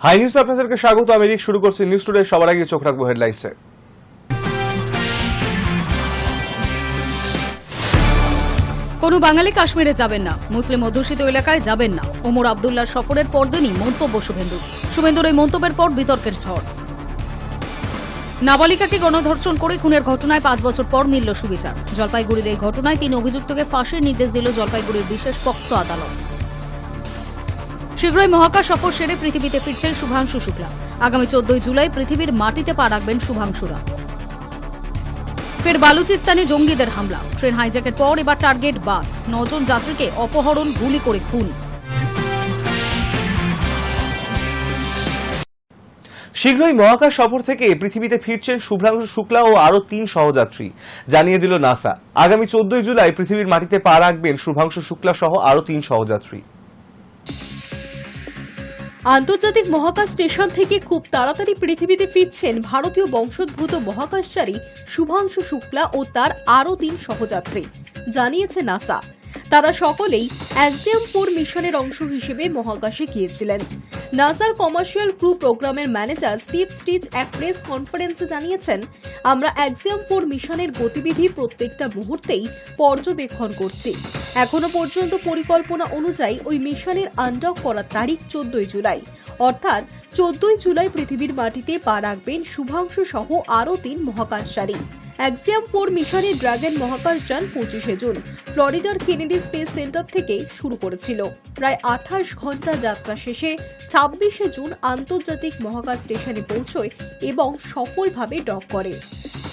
High news আপনাদেরকে স্বাগত। আমি রিক শুরু করছি নিউজ টুডে। সবার আগে চোখ রাখবো হেডলাইনসে। কোনো বাঙালি কাশ্মীরে যাবেন না, মুসলিম অধ্যুষিত এলাকায় যাবেন না। ওমর আব্দুল্লাহ সফরের পরদিনই মন্তব্য শুভেন্দুর এই মন্তব্যের পর বিতর্কের ঝড়। নাবালিকাকে গণধর্ষণ করে খুনের ঘটনায় 5 বছর পর মিলল সুবিচার। জলপাইগুড়ির এই ঘটনায় 3 অভিযুক্তকে ফাঁসির নির্দেশ দিল জলপাইগুড়ির বিশেষ পক্সো আদালত। শীঘ্রই মহাকাশ সফর সেরে পৃথিবীতে ফিরছেন শুভাংশু শুক্লা। আগামী 14 জুলাই পৃথিবীর মাটিতে পা রাখবেন শুভাংশুরা। ফের বালুচিস্তানে জঙ্গিদের হামলা। ট্রেন হাইজ্যাকের পর এবার টার্গেট বাস। 9 জন যাত্রীকে অপহরণ, গুলি করে খুন। শীঘ্রই মহাকাশ সফর থেকে পৃথিবীতে ফিরছেন শুভ্রাংশু শুক্লা ও আরো 3 সহযাত্রী, জানিয়ে দিল নাসা। আগামী 14 জুলাই পৃথিবীর মাটিতে পা রাখবেন শুভ্রাংশু শুক্লা সহ আরো 3 সহযাত্রী। আন্তর্জাতিক মহাকাশ স্টেশন থেকে খুব তাড়াতাড়ি পৃথিবীতে ফিরছেন ভারতীয় বংশোদ্ভূত মহাকাশচারী শুভাংশু শুক্লা ও তার আরও 3 সহযাত্রী, জানিয়েছে নাসা। তারা সকলেই অ্যাক্সিয়াম 4 মিশনের অংশ হিসেবে মহাকাশে গিয়েছিলেন। নাসার কমার্শিয়াল ক্রু প্রোগ্রামের ম্যানেজার স্টিভ স্টিচ এক প্রেস কনফারেন্সে জানিয়েছেন, আমরা অ্যাক্সিয়াম 4 মিশনের গতিবিধি প্রত্যেকটা মুহূর্তেই পর্যবেক্ষণ করছি। এখনো পর্যন্ত পরিকল্পনা অনুযায়ী ওই মিশনের আনডক করার তারিখ 14 জুলাই, অর্থাৎ 14 জুলাই পৃথিবীর মাটিতে পা রাখবেন শুভাংশু সহ আরও 3 মহাকাশচারী। অ্যাক্সিয়াম 4 মিশনের ড্রাগন মহাকাশযান 25 জুন ফ্লোরিডার কেনেডি স্পেস সেন্টার থেকে শুরু করেছিল। প্রায় 28 ঘন্টা যাত্রা শেষে 26 জুন আন্তর্জাতিক মহাকাশ স্টেশনে পৌঁছয় এবং সফলভাবে ডক করে।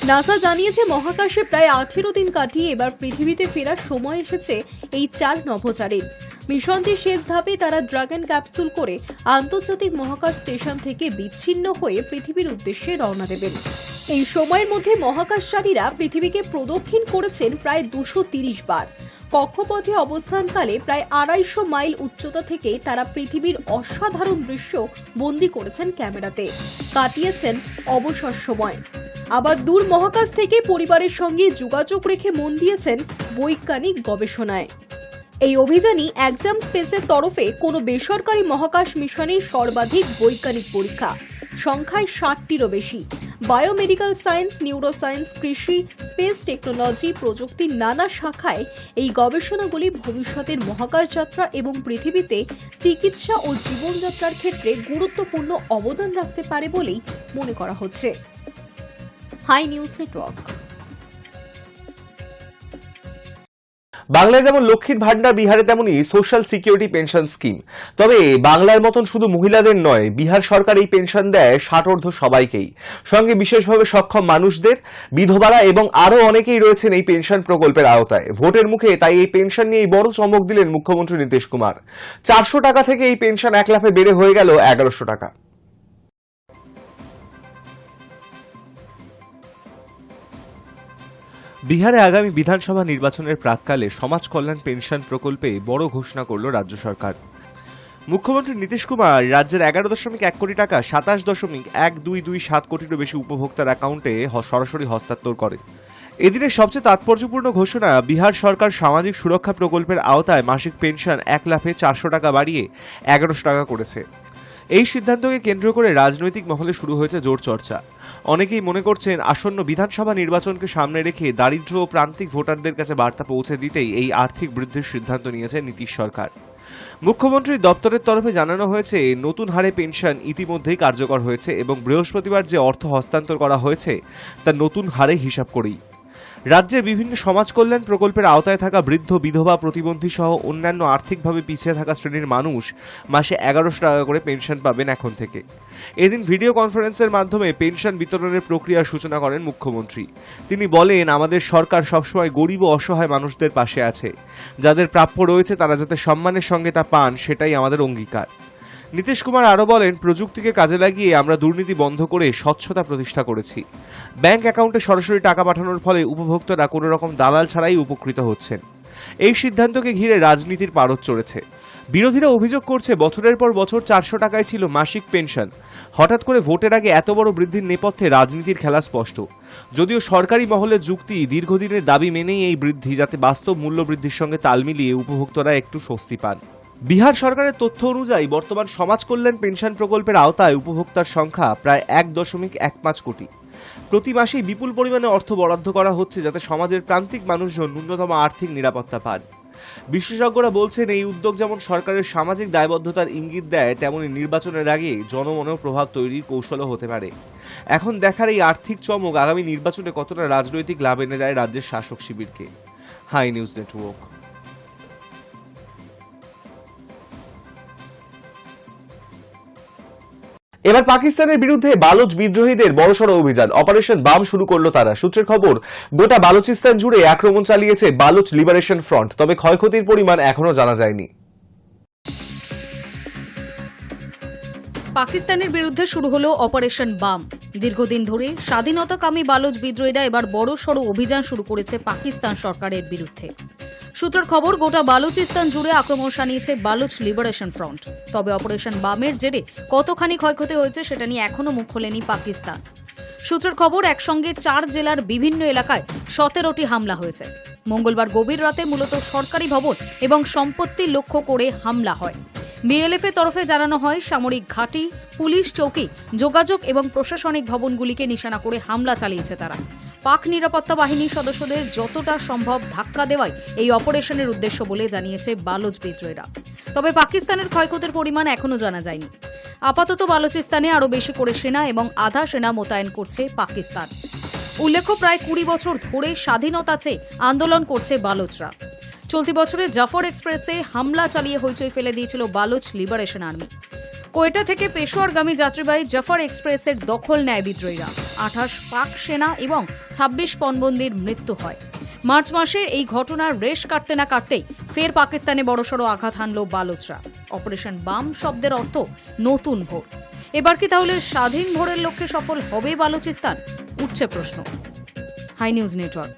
নাসা জানিয়েছে, মহাকাশে প্রায় 18 দিন কাটিয়ে এবার পৃথিবীতে ফেরার সময় এসেছে এই 4 নভোচারীর। মিশনটির শেষ ধাপে তারা ড্রাগন ক্যাপসুল করে আন্তর্জাতিক মহাকাশ স্টেশন থেকে বিচ্ছিন্ন হয়ে পৃথিবীর উদ্দেশ্যে রওনা দেবেন। এই সময়ের মধ্যে মহাকাশচারীরা পৃথিবীকে প্রদক্ষিণ করেছেন প্রায় 230 বার। কক্ষপথে অবস্থানকালে প্রায় 250 মাইল উচ্চতা থেকে তারা পৃথিবীর অসাধারণ দৃশ্য বন্দী করেছেন ক্যামেরাতে, কাটিয়েছেন অবসর সময়। আবার দূর মহাকাশ থেকে পরিবারের সঙ্গে যোগাযোগ রেখে মন দিয়েছেন বৈজ্ঞানিক গবেষণায়। এই অভিযানই অ্যাক্সিয়াম স্পেসের তরফে কোনো বেসরকারি মহাকাশ মিশনের সর্বাধিক বৈজ্ঞানিক পরীক্ষা, সংখ্যায় 60টিরও বেশি। বায়োমেডিক্যাল সায়েন্স, নিউরোসায়েন্স, কৃষি, স্পেস টেকনোলজি, প্রযুক্তির নানা শাখায় এই গবেষণাগুলি ভবিষ্যতের মহাকাশ যাত্রা এবং পৃথিবীতে চিকিৎসা ও জীবনযাত্রার ক্ষেত্রে গুরুত্বপূর্ণ অবদান রাখতে পারে বলেই মনে করা হচ্ছে। Hi News Network. বাংলায় যেমন লক্ষ্মীর ভান্ডার, বিহারে তেমনি সোশ্যাল সিকিউরিটি পেনশন স্কিম। তবে বাংলার মতন শুধু মহিলাদের নয়, বিহার সরকার এই পেনশন দেয় 60 সবাইকেই, সঙ্গে বিশেষভাবে সক্ষম মানুষদের, বিধবারা এবং আরো অনেকেই রয়েছেন এই পেনশন প্রকল্পের আওতায়। ভোটের মুখে তাই এই পেনশন নিয়ে বড় চমক দিলেন মুখ্যমন্ত্রী নীতিশ কুমার। 400 টাকা থেকে এই পেনশন এক লাফে বেড়ে হয়ে গেল 1100 টাকা। বিহারে আগামী বিধানসভা নির্বাচনের প্রাক্কালে সমাজ কল্যাণ পেনশন প্রকল্পে বড় ঘোষণা করল রাজ্য সরকার। মুখ্যমন্ত্রী নীতিশ কুমার রাজ্যের 11.1 কোটি টাকা 27.1227 কোটিরও বেশি উপভোক্তার অ্যাকাউন্টে সরাসরি হস্তান্তর করেন। এদিনের সবচেয়ে তাৎপর্যপূর্ণ ঘোষণা, বিহার সরকার সামাজিক সুরক্ষা প্রকল্পের আওতায় মাসিক পেনশন এক লাফে 400 টাকা বাড়িয়ে 1100 টাকা করেছে। এই সিদ্ধান্তকে কেন্দ্র করে রাজনৈতিক মহলে শুরু হয়েছে জোর চর্চা। অনেকেই মনে করছেন, আসন্ন বিধানসভা নির্বাচনকে সামনে রেখে দারিদ্র্য ও প্রান্তিক ভোটারদের কাছে বার্তা পৌঁছে দিতেই এই আর্থিক বৃদ্ধির সিদ্ধান্ত নিয়েছে নীতিশ সরকার। মুখ্যমন্ত্রীর দপ্তরের তরফে জানানো হয়েছে, নতুন হারে পেনশন ইতিমধ্যেই কার্যকর হয়েছে এবং বৃহস্পতিবার যে অর্থ হস্তান্তর করা হয়েছে তা নতুন হারে হিসাব করেই। রাজ্যের বিভিন্ন সমাজ কল্যাণ প্রকল্পের আওতায় থাকা বৃদ্ধ, বিধবা, প্রতিবন্ধী সহ অন্যান্য আর্থিকভাবে পিছিয়ে থাকা শ্রেণীর মানুষ মাসে 1100 টাকা করে পেনশন পাবেন এখন থেকে। এদিন ভিডিও কনফারেন্সের মাধ্যমে পেনশন বিতরণের প্রক্রিয়ার সূচনা করেন মুখ্যমন্ত্রী। তিনি বলেন, আমাদের সরকার সবসময় গরিব ও অসহায় মানুষদের পাশে আছে। যাদের প্রাপ্য রয়েছে তারা যাতে সম্মানের সঙ্গে তা পান, সেটাই আমাদের অঙ্গীকার। নীতিশ কুমার আরও বলেন, প্রযুক্তিকে কাজে লাগিয়ে আমরা দুর্নীতি বন্ধ করে স্বচ্ছতা প্রতিষ্ঠা করেছি। ব্যাংক অ্যাকাউন্টে সরাসরি টাকা পাঠানোর ফলে উপভোক্তারা কোনো রকম দালাল ছাড়াই উপকৃত হচ্ছেন। এই সিদ্ধান্তকে ঘিরে রাজনীতির পারদ চড়েছে। বিরোধীরা অভিযোগ করছে, বছরের পর বছর 400 টাকায় ছিল মাসিক পেনশন। হঠাৎ করে ভোটের আগে এত বড় বৃদ্ধির নেপথ্যে রাজনীতির খেলা স্পষ্ট। যদিও সরকারি মহলের যুক্তি, দীর্ঘদিনের দাবি মেনেই এই বৃদ্ধি, যাতে বাস্তব মূল্য বৃদ্ধির সঙ্গে তাল মিলিয়ে উপভোক্তারা একটু স্বস্তি পান। বিহার সরকারের তথ্য অনুযায়ী বর্তমান সমাজ কল্যাণ পেনশন প্রকল্পের আওতায় উপভোক্তার সংখ্যা প্রায় 1.15 কোটি। প্রতি মাসেই বিপুল পরিমাণে অর্থ বরাদ্দ করা হচ্ছে যাতে সমাজের প্রান্তিক মানুষজন ন্যূনতম আর্থিক নিরাপত্তা পান। বিশেষজ্ঞরা বলছেন এই উদ্যোগ যেমন সরকারের সামাজিক দায়বদ্ধতার ইঙ্গিত দেয়, তেমনি নির্বাচনের আগে জনমনেও প্রভাব তৈরির কৌশলও হতে পারে। এখন দেখার এই আর্থিক চমক আগামী নির্বাচনে কতটা রাজনৈতিক লাভ এনে দেয় রাজ্যের শাসক শিবিরকে। Hi News Network. এবার পাকিস্তানের বিরুদ্ধে বালুচ বিদ্রোহীদের বড়সড় অভিযান অপারেশন বাম শুরু করলো তারা। সূত্রের খবর, গোটা বালুচিস্তান জুড়ে আক্রমণ চালিয়েছে বালুচ লিবারেশন ফ্রন্ট, তবে ক্ষয়ক্ষতির পরিমাণ এখনো জানা যায়নি। পাকিস্তানের বিরুদ্ধে শুরু হলো অপারেশন বাম। দীর্ঘদিন ধরে স্বাধীনতাকামী বালুচ বিদ্রোহীরা এবার বড়সড় অভিযান শুরু করেছে পাকিস্তান সরকারের বিরুদ্ধে। সূত্রের খবর, গোটা বালুচিস্তান জুড়ে আক্রমণ শানিয়েছে বালুচ লিবারেশন ফ্রন্ট। তবে অপারেশন বামের জেরে কতখানি ক্ষয়ক্ষতি হয়েছে সেটা নিয়ে এখনো মুখ খোলেনি পাকিস্তান। সূত্রের খবর, একসঙ্গে 4 জেলার বিভিন্ন এলাকায় 17টি হামলা হয়েছে। মঙ্গলবার গভীর রাতে মূলত সরকারি ভবন এবং সম্পত্তি লক্ষ্য করে হামলা হয়। বিএলএফ এর তরফে জানানো হয়, সামরিক ঘাঁটি, পুলিশ চৌকি, যোগাযোগ এবং প্রশাসনিক ভবনগুলিকে নিশানা করে হামলা চালিয়েছে তারা। পাক নিরাপত্তা বাহিনীর সদস্যদের যতটা সম্ভব ধাক্কা দেওয়াই এই অপারেশনের উদ্দেশ্য বলে জানিয়েছে বালুচ বিদ্রোহীরা। তবে পাকিস্তানের ক্ষয়ক্ষতির পরিমাণ এখনো জানা যায়নি। আপাতত বালুচিস্তানে আরও বেশি করে সেনা এবং আধা সেনা মোতায়েন করছে পাকিস্তান। উল্লেখ্য, প্রায় 20 বছর ধরে স্বাধীনতা চেয়ে আন্দোলন করছে বালুচরা। চলতি বছরে জাফর এক্সপ্রেসে হামলা চালিয়ে হইচই ফেলে দিয়েছিল বালুচ লিবারেশন আর্মি। কোয়েটা থেকে পেশোয়ারগামী যাত্রীবাহী জাফর এক্সপ্রেসের দখল নেয় বিদ্রোহীরা। 28 পাক সেনা এবং 26 পণবন্দির মৃত্যু হয়। মার্চ মাসের এই ঘটনার রেশ কাটতে না কাটতেই ফের পাকিস্তানে বড়সড় আঘাত হানল বালুচরা। অপারেশন বাম শব্দের অর্থ নতুন ভোর। এবার কি তাহলে স্বাধীন ভোরের লক্ষ্যে সফল হবে বালুচিস্তান? উঠছে প্রশ্ন। Hi News Network.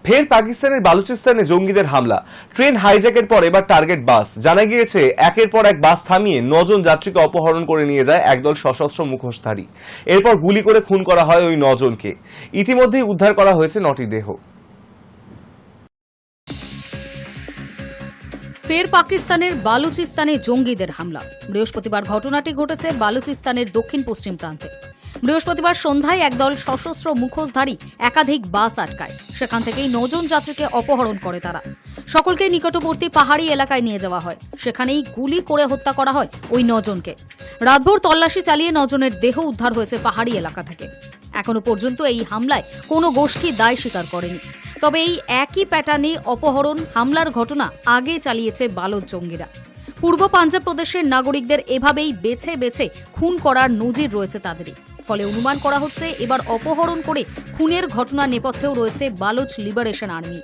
ফের পাকিস্তানের বালুচিস্তানে জঙ্গিদের হামলা। ট্রেন হাইজ্যাকের পর এবার টার্গেট বাস। জানা গিয়েছে, একের পর এক বাস থামিয়ে 9 জন যাত্রীকে অপহরণ করে নিয়ে যায় একদল সশস্ত্র মুখোশধারী। এরপর গুলি করে খুন করা হয় ওই 9 জনকে। ইতিমধ্যেই উদ্ধার করা হয়েছে 9টি দেহ। ফের পাকিস্তানের বালুচিস্তানে জঙ্গিদের হামলা। বৃহস্পতিবার ঘটনাটি ঘটেছে বালুচিস্তানের দক্ষিণ পশ্চিম প্রান্তে। বৃহস্পতিবার সন্ধ্যায় একদল সশস্ত্র মুখোশধারী একাধিক বাস আটকায়। সেখান থেকেই 9 জন যাত্রীকে অপহরণ করে তারা। সকলকে নিকটবর্তী পাহাড়ি এলাকায় নিয়ে যাওয়া হয়। সেখানেই গুলি করে হত্যা করা হয় ওই 9 জনকে। রাতভর তল্লাশি চালিয়ে 9 জনের দেহ উদ্ধার হয়েছে পাহাড়ি এলাকা থেকে। এখনো পর্যন্ত এই হামলায় কোনো গোষ্ঠী দায় স্বীকার করেনি। তবে এই একই প্যাটার্নে অপহরণ হামলার ঘটনা আগে চালিয়েছে বালুচ জঙ্গিরা। পূর্ব পাঞ্জাব প্রদেশের নাগরিকদের এভাবেই বেছে বেছে খুন করার নজির রয়েছে তাদেরই। ফলে অনুমান করা হচ্ছে, এবার অপহরণ করে খুনের ঘটনার নেপথ্যেও রয়েছে বালুচ লিবারেশন আর্মি।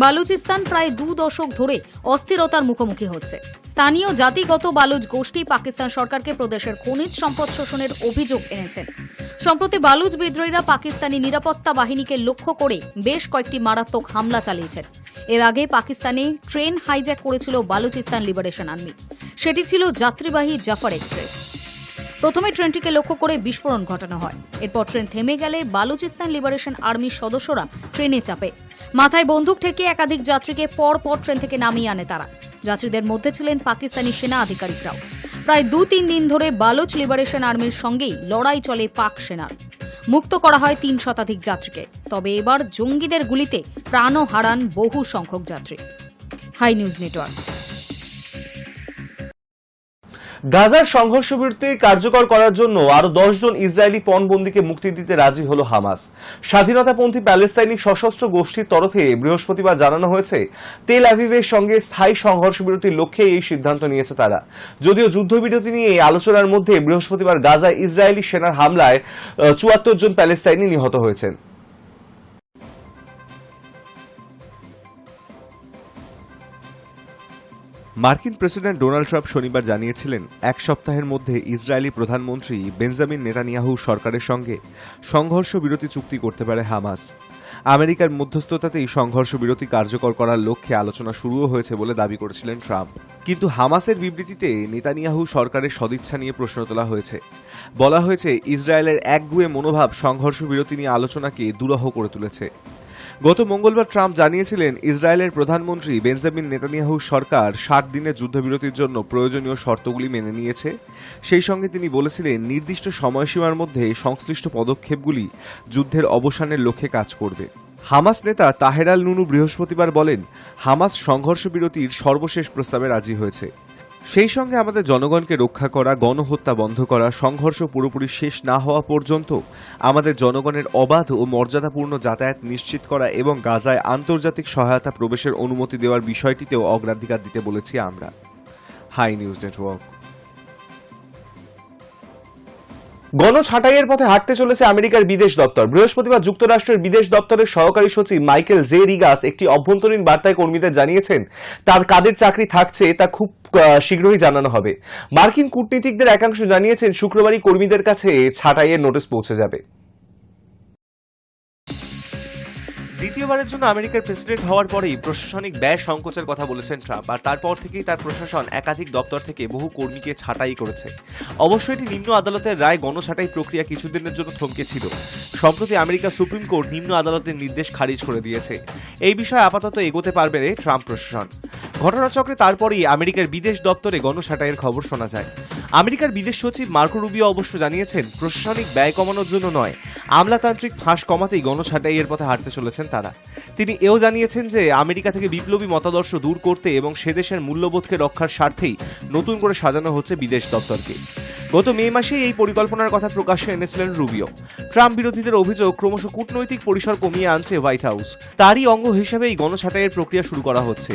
বালুচিস্তান প্রায় 2 দশক ধরে অস্থিরতার মুখোমুখি হচ্ছে। স্থানীয় জাতিগত বালুচ গোষ্ঠী পাকিস্তান সরকারকে প্রদেশের খনিজ সম্পদ শোষণের অভিযোগ এনেছেন। সম্প্রতি বালুচ বিদ্রোহীরা পাকিস্তানি নিরাপত্তা বাহিনীকে লক্ষ্য করে বেশ কয়েকটি মারাত্মক হামলা চালিয়েছেন। এর আগে পাকিস্তানে ট্রেন হাইজ্যাক করেছিল বালুচিস্তান লিবারেশন আর্মি। সেটি ছিল যাত্রীবাহী জাফর এক্সপ্রেস। প্রথমে ট্রেনটিকে লক্ষ্য করে বিস্ফোরণ ঘটানো হয়। এরপর ট্রেন থেমে গেলে বালুচিস্তান লিবারেশন আর্মির সদস্যরা ট্রেনে চাপে। মাথায় বন্দুক ঠেকে একাধিক যাত্রীকে পরপর ট্রেন থেকে নামিয়ে আনে তারা। যাত্রীদের মধ্যে ছিলেন পাকিস্তানি সেনা আধিকারিকরাও। প্রায় 2-3 দিন ধরে বালুচ লিবারেশন আর্মির সঙ্গেই লড়াই চলে পাক সেনার। মুক্ত করা হয় 3 শতাধিক যাত্রীকে। তবে এবার জঙ্গিদের গুলিতে প্রাণও হারান বহু সংখ্যক যাত্রী। Hi News Network. গাজার সংঘর্ষ বিরতি কার্যকর করার জন্য আরো 10 জন ইসরায়েলি পণবন্দীকে মুক্তি দিতে রাজি হলো হামাস। স্বাধীনতাপন্থী প্যালেস্তাইনি সশস্ত্র গোষ্ঠীর তরফে বৃহস্পতিবার জানানো হয়েছে, তেল আভিভের সঙ্গে স্থায়ী সংঘর্ষ বিরতির লক্ষ্যে এই সিদ্ধান্ত নিয়েছে তারা। যদিও যুদ্ধবিরতি নিয়ে আলোচনার মধ্যে বৃহস্পতিবার গাজায় ইসরায়েলি সেনার হামলায় 74 জন প্যালেস্তাইনি নিহত হয়েছেন। মার্কিন প্রেসিডেন্ট ডোনাল্ড ট্রাম্প শনিবার জানিয়েছিলেন, 1 সপ্তাহের মধ্যে ইসরায়েলি প্রধানমন্ত্রী বেঞ্জামিন নেতানিয়াহু সরকারের সঙ্গে সংঘর্ষ বিরতি চুক্তি করতে পারে হামাস। আমেরিকার মধ্যস্থতাতেই সংঘর্ষ বিরতি কার্যকর করার লক্ষ্যে আলোচনা শুরুও হয়েছে বলে দাবি করেছিলেন ট্রাম্প। কিন্তু হামাসের বিবৃতিতে নেতানিয়াহু সরকারের সদিচ্ছা নিয়ে প্রশ্ন তোলা হয়েছে। বলা হয়েছে, ইসরায়েলের একগুঁয়ে মনোভাব সংঘর্ষ বিরতি নিয়ে আলোচনাকে দুরূহ করে তুলেছে। গত মঙ্গলবার ট্রাম্প জানিয়েছিলেন ইসরায়েলের প্রধানমন্ত্রী বেঞ্জামিন নেতানিয়াহুর সরকার 60 দিনের যুদ্ধবিরতির জন্য প্রয়োজনীয় শর্তগুলি মেনে নিয়েছে। সেই সঙ্গে তিনি বলেছিলেন নির্দিষ্ট সময়সীমার মধ্যে সংশ্লিষ্ট পদক্ষেপগুলি যুদ্ধের অবসানের লক্ষ্যে কাজ করবে। হামাস নেতা তাহের আল নুনু বৃহস্পতিবার বলেন, হামাস সংঘর্ষ বিরতির সর্বশেষ প্রস্তাবে রাজি হয়েছে। সেই সঙ্গে আমাদের জনগণকে রক্ষা করা, গণহত্যা বন্ধ করা, সংঘর্ষ পুরোপুরি শেষ না হওয়া পর্যন্ত আমাদের জনগণের অবাধ ও মর্যাদাপূর্ণ যাতায়াত নিশ্চিত করা এবং গাজায় আন্তর্জাতিক সহায়তা প্রবেশের অনুমতি দেওয়ার বিষয়টিতেও অগ্রাধিকার দিতে বলেছি আমরা। High News network. গণছাঁটাইয়ের পথে হাঁটতে চলেছে আমেরিকার বিদেশ দপ্তর। বৃহস্পতিবার যুক্তরাষ্ট্রের বিদেশ দপ্তরের সহকারী সচিব মাইকেল জে রিগাস একটি অভ্যন্তরীণ বার্তায় কর্মীদের জানিয়েছেন তার কাদের চাকরি থাকছে তা খুব শীঘ্রই জানানো হবে। মার্কিন কূটনীতিকদের একাংশ জানিয়েছেন শুক্রবারই কর্মীদের কাছে ছাঁটাইয়ের নোটিশ পৌঁছে যাবে। দ্বিতীয়বারের জন্য আমেরিকার প্রেসিডেন্ট হওয়ার পরেই প্রশাসনিক ব্যয় সংকোচের কথা বলেছেন ট্রাম্প, আর তারপর থেকেই তার প্রশাসন একাধিক দপ্তর থেকে বহু কর্মীকে ছাঁটাই করেছে। অবশ্য এটি নিম্ন আদালতের রায় গণছাঁটাই প্রক্রিয়া কিছুদিনের জন্য থমকে ছিল। সম্প্রতি আমেরিকা সুপ্রিম কোর্ট নিম্ন আদালতের নির্দেশ খারিজ করে দিয়েছে। এই বিষয়ে আপাতত এগোতে পারবে ট্রাম্প প্রশাসন। ঘটনাচক্রে তারপরেই আমেরিকার বিদেশ দপ্তরে গণছাঁটাইয়ের খবর শোনা যায়। আমেরিকার বিদেশ সচিব মার্কো রুবিও অবশ্য জানিয়েছেন প্রশাসনিক ব্যয় কমানোর জন্য নয়, আমলাতান্ত্রিক ফাঁস কমাতেই গণছাঁটাইয়ের পথে হাঁটতে চলেছেন তারা। তিনি এও জানিয়েছেন যে আমেরিকা থেকে বিপ্লবী মতাদর্শ দূর করতে এবং সে দেশের মূল্যবোধকে রক্ষার স্বার্থেই নতুন করে সাজানো হচ্ছে বিদেশ দপ্তরকে। গত মে মাসেই এই পরিকল্পনার কথা প্রকাশ্যে এনেছিলেন রুবিও। ট্রাম্প বিরোধীদের অভিযোগ ক্রমশ কূটনৈতিক পরিসর কমিয়ে আনছে হোয়াইট হাউস। তারই অঙ্গ হিসেবে এই গণছাঁটাইয়ের প্রক্রিয়া শুরু করা হচ্ছে।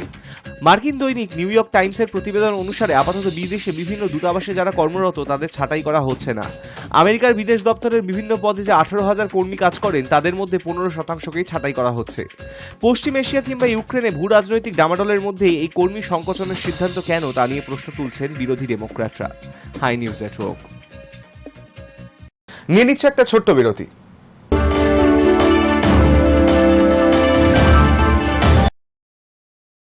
মার্কিন দৈনিক নিউ ইয়র্ক টাইমসের প্রতিবেদন অনুসারে আপাতত বিদেশে বিভিন্ন দূতাবাসে যারা কর্মরত তাদের ছাঁটাই করা হচ্ছে না। আমেরিকার বিদেশ দপ্তরের বিভিন্ন পদে যে 18,000 কর্মী কাজ করেন তাদের মধ্যে 15%কেই ছাঁটাই করা হচ্ছে। পশ্চিম এশিয়া কিংবা ইউক্রেনে ভূ রাজনৈতিক ডামাডোলের মধ্যে এই কর্মী সংকোচনের সিদ্ধান্ত কেন তা নিয়ে প্রশ্ন তুলছেন বিরোধী ডেমোক্র্যাটরা। High News network. নিয়ে নিচ্ছে একটা ছোট্ট বিরতি।